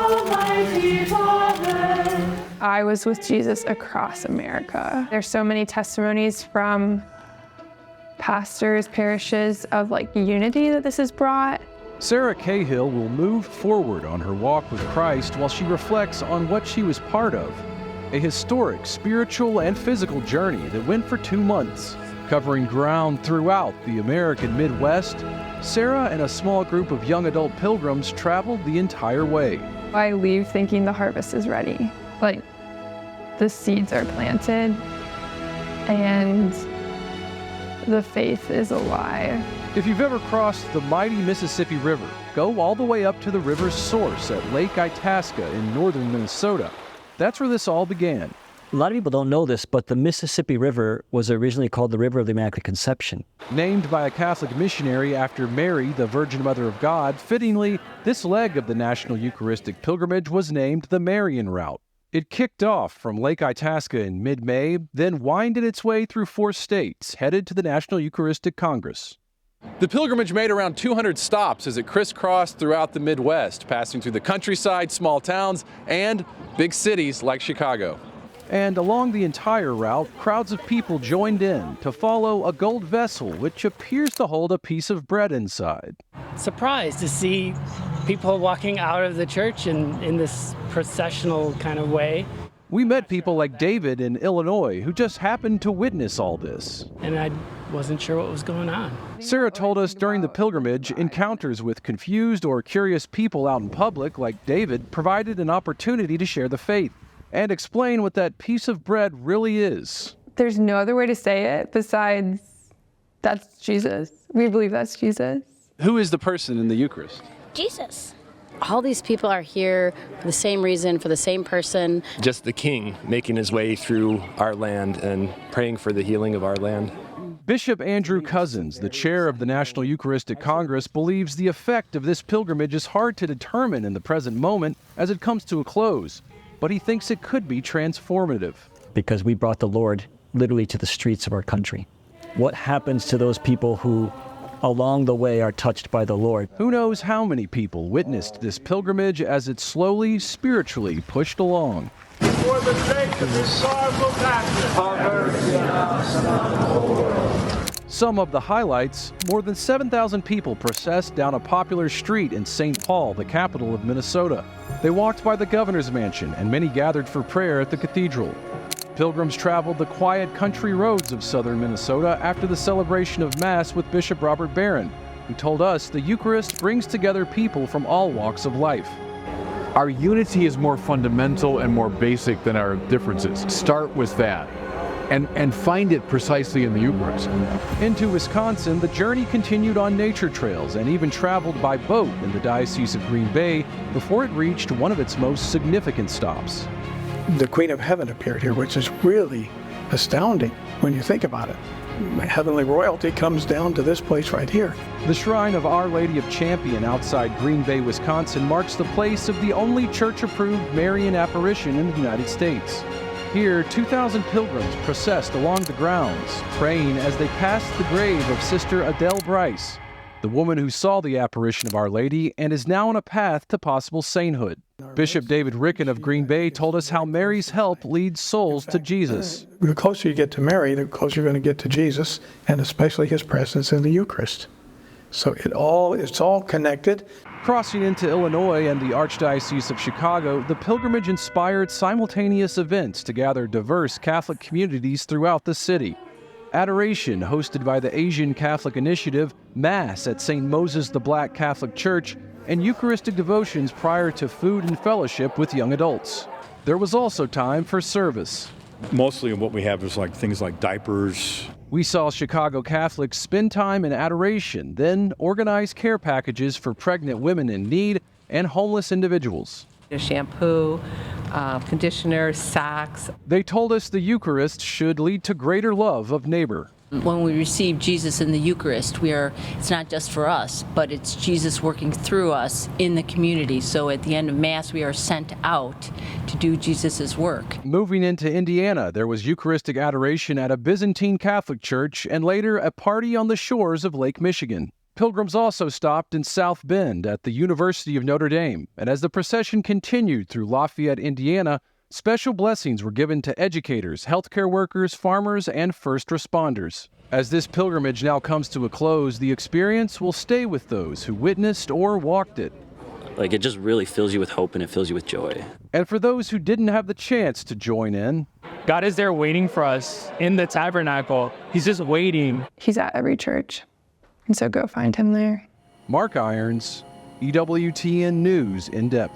Almighty Father. I was with Jesus across America. There's so many testimonies from pastors, parishes of unity that this has brought. Sarah Cahill will move forward on her walk with Christ while she reflects on what she was part of. A historic spiritual and physical journey that went for 2 months. Covering ground throughout the American Midwest, Sarah and a small group of young adult pilgrims traveled the entire way. I leave thinking the harvest is ready. The seeds are planted and the faith is alive. If you've ever crossed the mighty Mississippi River, go all the way up to the river's source at Lake Itasca in northern Minnesota. That's where this all began. A lot of people don't know this, but the Mississippi River was originally called the River of the Immaculate Conception. Named by a Catholic missionary after Mary, the Virgin Mother of God, fittingly, this leg of the National Eucharistic Pilgrimage was named the Marian Route. It kicked off from Lake Itasca in mid-May, then winded its way through 4 states, headed to the National Eucharistic Congress. The pilgrimage made around 200 stops as it crisscrossed throughout the Midwest, passing through the countryside, small towns, and big cities like Chicago. And along the entire route, crowds of people joined in to follow a gold vessel which appears to hold a piece of bread inside. Surprised to see people walking out of the church in this processional kind of way. We met people like David in Illinois who just happened to witness all this. And I wasn't sure what was going on. Sarah told us during the pilgrimage, encounters with confused or curious people out in public, like David, provided an opportunity to share the faith and explain what that piece of bread really is. There's no other way to say it besides that's Jesus. We believe that's Jesus. Who is the person in the Eucharist? Jesus. All these people are here for the same reason, for the same person. Just the King making his way through our land and praying for the healing of our land. Bishop Andrew Cousins, the chair of the National Eucharistic Congress, believes the effect of this pilgrimage is hard to determine in the present moment as it comes to a close, but he thinks it could be transformative. Because we brought the Lord literally to the streets of our country. What happens to those people who along the way are touched by the Lord? Who knows how many people witnessed this pilgrimage as it slowly, spiritually pushed along. For the sake of this sorrowful passion. Some of the highlights: more than 7,000 people processed down a popular street in St. Paul, the capital of Minnesota. They walked by the governor's mansion, and many gathered for prayer at the cathedral. Pilgrims traveled the quiet country roads of southern Minnesota after the celebration of Mass with Bishop Robert Barron, who told us the Eucharist brings together people from all walks of life. Our unity is more fundamental and more basic than our differences. Start with that and find it precisely in the Eucharist. Into Wisconsin, the journey continued on nature trails and even traveled by boat in the Diocese of Green Bay before it reached one of its most significant stops. The Queen of Heaven appeared here, which is really astounding when you think about it. Heavenly royalty comes down to this place right here. The shrine of Our Lady of Champion outside Green Bay, Wisconsin marks the place of the only church-approved Marian apparition in the United States. Here, 2,000 pilgrims processed along the grounds, praying as they passed the grave of Sister Adele Bryce, the woman who saw the apparition of Our Lady and is now on a path to possible sainthood. Bishop David Ricken of Green Bay told us how Mary's help leads souls to Jesus. The closer you get to Mary, the closer you're going to get to Jesus, and especially his presence in the Eucharist. So it's all connected. Crossing into Illinois and the Archdiocese of Chicago, the pilgrimage inspired simultaneous events to gather diverse Catholic communities throughout the city. Adoration hosted by the Asian Catholic Initiative, Mass at St. Moses the Black Catholic Church, and Eucharistic devotions prior to food and fellowship with young adults. There was also time for service. Mostly what we have is things like diapers. We saw Chicago Catholics spend time in adoration, then organize care packages for pregnant women in need and homeless individuals. Shampoo, conditioner, socks. They told us the Eucharist should lead to greater love of neighbor. When we receive Jesus in the Eucharist, it's not just for us, but it's Jesus working through us in the community. So at the end of Mass, we are sent out to do Jesus' work. Moving into Indiana, there was Eucharistic adoration at a Byzantine Catholic church and later a party on the shores of Lake Michigan. Pilgrims also stopped in South Bend at the University of Notre Dame, and as the procession continued through Lafayette, Indiana, special blessings were given to educators, healthcare workers, farmers, and first responders. As this pilgrimage now comes to a close, the experience will stay with those who witnessed or walked it. Like, it just really fills you with hope and it fills you with joy. And for those who didn't have the chance to join in, God is there waiting for us in the tabernacle. He's just waiting. He's at every church, and so go find him there. Mark Irons, EWTN News In Depth.